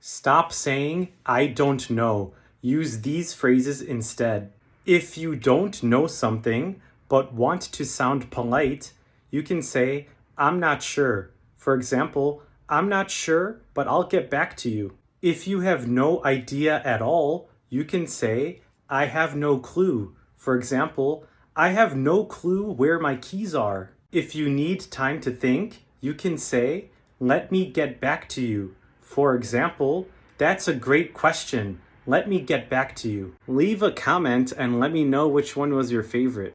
Stop saying, I don't know. Use these phrases instead. If you don't know something but want to sound polite, you can say, I'm not sure. For example, I'm not sure, but I'll get back to you. If you have no idea at all, you can say, I have no clue. For example, I have no clue where my keys are. If you need time to think, you can say, let me get back to you. For example, that's a great question. Let me get back to you. Leave a comment and let me know which one was your favorite.